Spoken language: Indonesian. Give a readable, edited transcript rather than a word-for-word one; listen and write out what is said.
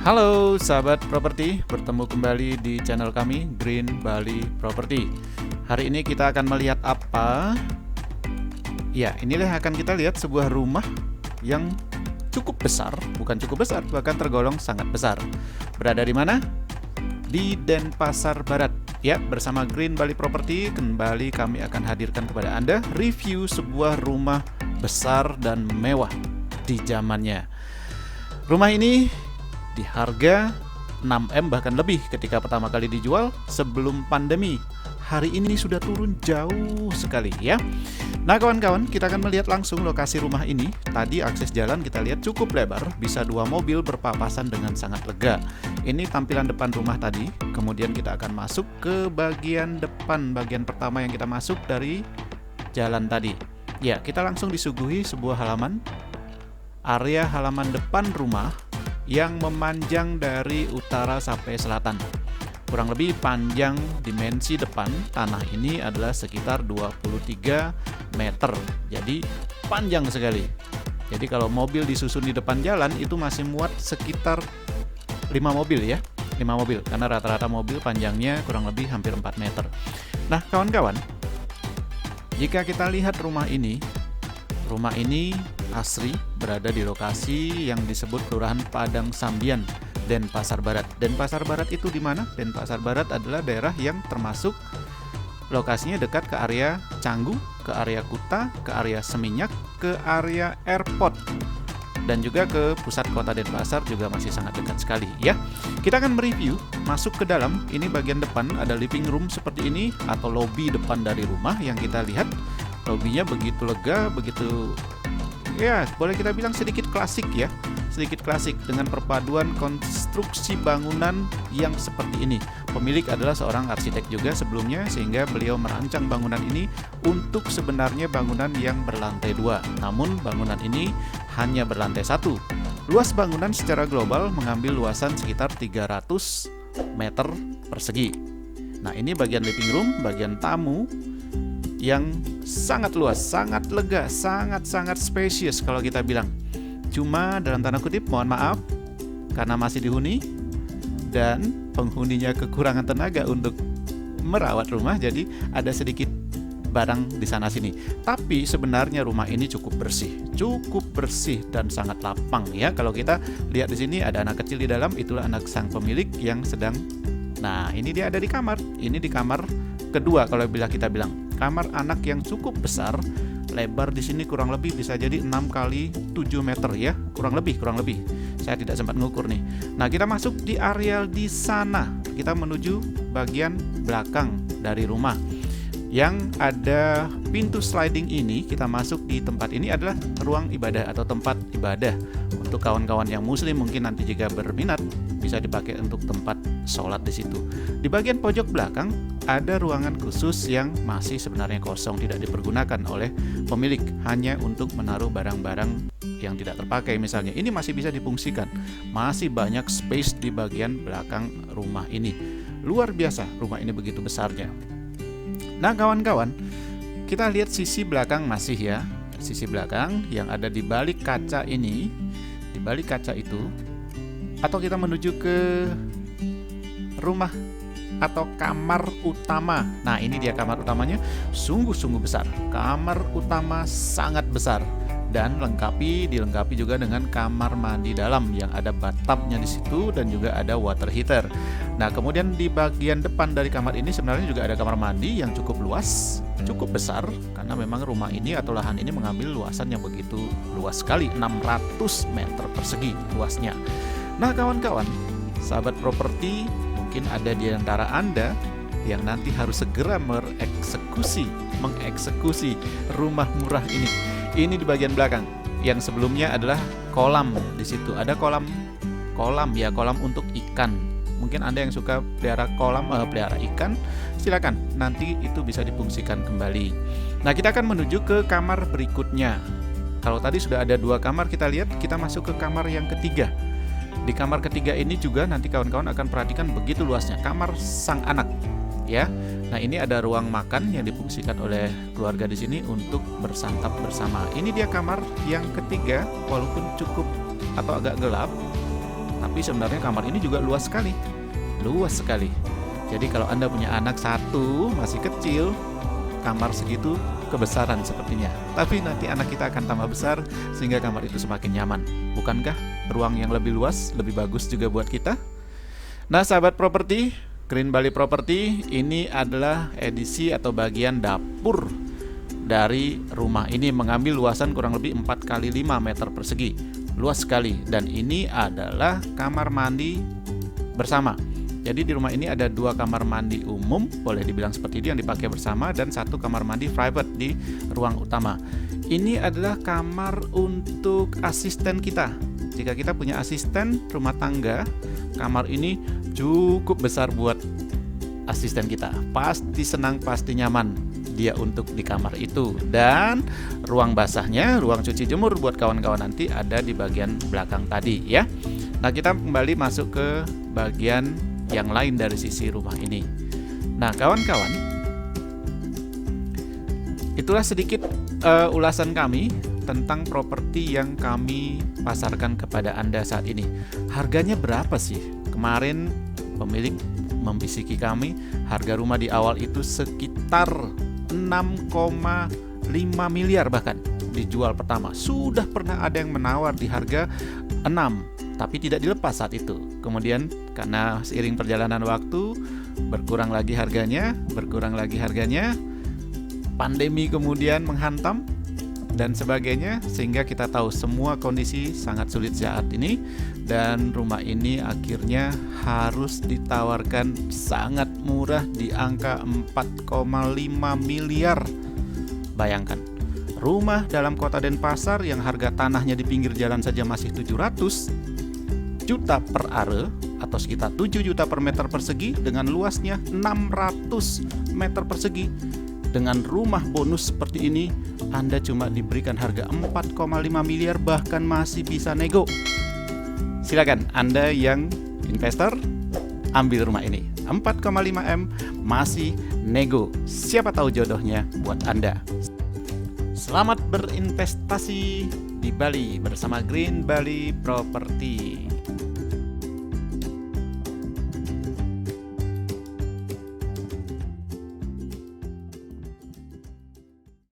Halo sahabat properti, bertemu kembali di channel kami Green Bali Property. Hari ini kita akan melihat apa? Ya, inilah yang akan kita lihat sebuah rumah yang cukup besar, bukan cukup besar, bahkan tergolong sangat besar. Berada di mana? Di Denpasar Barat. Ya, bersama Green Bali Property kembali kami akan hadirkan kepada Anda review sebuah rumah besar dan mewah di zamannya. Rumah ini di harga 6M bahkan lebih ketika pertama kali dijual sebelum pandemi. Hari ini sudah turun jauh sekali ya. Nah kawan-kawan, kita akan melihat langsung lokasi rumah ini. Tadi akses jalan kita lihat cukup lebar, bisa 2 mobil berpapasan dengan sangat lega. Ini tampilan depan rumah tadi. Kemudian kita akan masuk ke bagian depan, bagian pertama yang kita masuk dari jalan tadi. Ya, kita langsung disuguhi sebuah halaman, area halaman depan rumah yang memanjang dari utara sampai selatan. Kurang lebih panjang dimensi depan tanah ini adalah sekitar 23 meter. Jadi panjang sekali. Jadi kalau mobil disusun di depan jalan itu masih muat sekitar 5 mobil ya. 5 mobil karena rata-rata mobil panjangnya kurang lebih hampir 4 meter. Nah, kawan-kawan, jika kita lihat rumah ini asri berada di lokasi yang disebut Kelurahan Padang Sambian, Denpasar Barat. Denpasar Barat itu di mana? Denpasar Barat adalah daerah yang termasuk lokasinya dekat ke area Canggu, ke area Kuta, ke area Seminyak, ke area airport, dan juga ke pusat kota Denpasar juga masih sangat dekat sekali ya. Kita akan mereview masuk ke dalam. Ini bagian depan ada living room seperti ini atau lobby depan dari rumah yang kita lihat. Lobbynya begitu lega, begitu ya boleh kita bilang sedikit klasik ya, sedikit klasik dengan perpaduan konstruksi bangunan yang seperti ini. Pemilik adalah seorang arsitek juga sebelumnya, sehingga beliau merancang bangunan ini untuk sebenarnya bangunan yang berlantai 2, namun bangunan ini hanya berlantai 1. Luas bangunan secara global mengambil luasan sekitar 300 meter persegi. Nah, ini bagian living room, bagian tamu yang sangat luas, sangat lega, sangat spacious kalau kita bilang. Cuma dalam tanda kutip, mohon maaf, karena masih dihuni dan penghuninya kekurangan tenaga untuk merawat rumah, jadi ada sedikit barang di sana sini. Tapi sebenarnya rumah ini cukup bersih dan sangat lapang ya. Kalau kita lihat di sini ada anak kecil di dalam, itulah anak sang pemilik yang sedang. Nah, ini dia ada di kamar. Ini di kamar kedua kalau kita bilang. Kamar anak yang cukup besar, lebar di sini kurang lebih bisa jadi 6 kali 7 meter ya, kurang lebih. Saya tidak sempat ngukur nih. Nah, kita masuk di area di sana. Kita menuju bagian belakang dari rumah. Yang ada pintu sliding ini, kita masuk di tempat ini adalah ruang ibadah atau tempat ibadah. Untuk kawan-kawan yang muslim mungkin nanti jika berminat bisa dipakai untuk tempat sholat di situ. Di bagian pojok belakang ada ruangan khusus yang masih sebenarnya kosong, tidak dipergunakan oleh pemilik, hanya untuk menaruh barang-barang yang tidak terpakai misalnya. Ini masih bisa difungsikan. Masih banyak space di bagian belakang rumah ini. Luar biasa rumah ini begitu besarnya. Nah kawan-kawan, kita lihat sisi belakang masih ya. Sisi belakang yang ada di balik kaca ini, di balik kaca itu, atau kita menuju ke rumah atau kamar utama. Nah, ini dia kamar utamanya, sungguh-sungguh besar. Kamar utama sangat besar dan dilengkapi juga dengan kamar mandi dalam yang ada bathtubnya di situ dan juga ada water heater. Nah, kemudian di bagian depan dari kamar ini sebenarnya juga ada kamar mandi yang cukup luas, cukup besar karena memang rumah ini atau lahan ini mengambil luasan yang begitu luas sekali, 600 meter persegi luasnya. Nah, kawan-kawan, sahabat properti, mungkin ada di antara Anda yang nanti harus segera mengeksekusi rumah murah ini. Ini di bagian belakang. Yang sebelumnya adalah kolam. Di situ ada kolam untuk ikan. Mungkin Anda yang suka pelihara ikan, silakan. Nanti itu bisa difungsikan kembali. Nah, kita akan menuju ke kamar berikutnya. Kalau tadi sudah ada 2 kamar, kita lihat, kita masuk ke kamar yang ketiga. Di kamar ketiga ini juga nanti kawan-kawan akan perhatikan begitu luasnya, kamar sang anak ya. Nah, ini ada ruang makan yang difungsikan oleh keluarga di sini untuk bersantap bersama. Ini dia kamar yang ketiga, walaupun cukup atau agak gelap, Tapi sebenarnya kamar ini juga luas sekali. Luas sekali. Jadi kalau Anda punya anak satu masih kecil, kamar segitu kebesaran sepertinya. Tapi nanti anak kita akan tambah besar sehingga kamar itu semakin nyaman. Bukankah ruang yang lebih luas lebih bagus juga buat kita? Nah, sahabat properti, Green Bali Property ini adalah edisi atau bagian dapur dari rumah ini, mengambil luasan kurang lebih 4 kali 5 meter persegi. Luas sekali, dan ini adalah kamar mandi bersama. Jadi di rumah ini ada 2 kamar mandi umum, boleh dibilang seperti itu, yang dipakai bersama, dan 1 kamar mandi private di ruang utama. Ini adalah kamar untuk asisten kita. Jika kita punya asisten rumah tangga, kamar ini cukup besar buat asisten kita. Pasti senang, pasti nyaman dia untuk di kamar itu. Dan ruang basahnya, ruang cuci jemur buat kawan-kawan nanti ada di bagian belakang tadi ya. Nah, kita kembali masuk ke bagian yang lain dari sisi rumah ini. Nah, kawan-kawan, itulah sedikit ulasan kami tentang properti yang kami pasarkan kepada Anda saat ini. Harganya berapa sih? Kemarin pemilik membisiki kami, harga rumah di awal itu sekitar 6,5 miliar bahkan dijual pertama. Sudah pernah ada yang menawar di harga 6, tapi tidak dilepas saat itu. Kemudian karena seiring perjalanan waktu berkurang lagi harganya, pandemi kemudian menghantam dan sebagainya, sehingga kita tahu semua kondisi sangat sulit saat ini, dan rumah ini akhirnya harus ditawarkan sangat murah di angka 4,5 miliar. Bayangkan, rumah dalam kota Denpasar yang harga tanahnya di pinggir jalan saja masih 700 juta per are atau sekitar 7 juta per meter persegi, dengan luasnya 600 meter persegi. Dengan rumah bonus seperti ini, Anda cuma diberikan harga 4,5 miliar, bahkan masih bisa nego. Silakan Anda yang investor ambil rumah ini. 4,5 M masih nego. Siapa tahu jodohnya buat Anda. Selamat berinvestasi di Bali bersama Green Bali Property.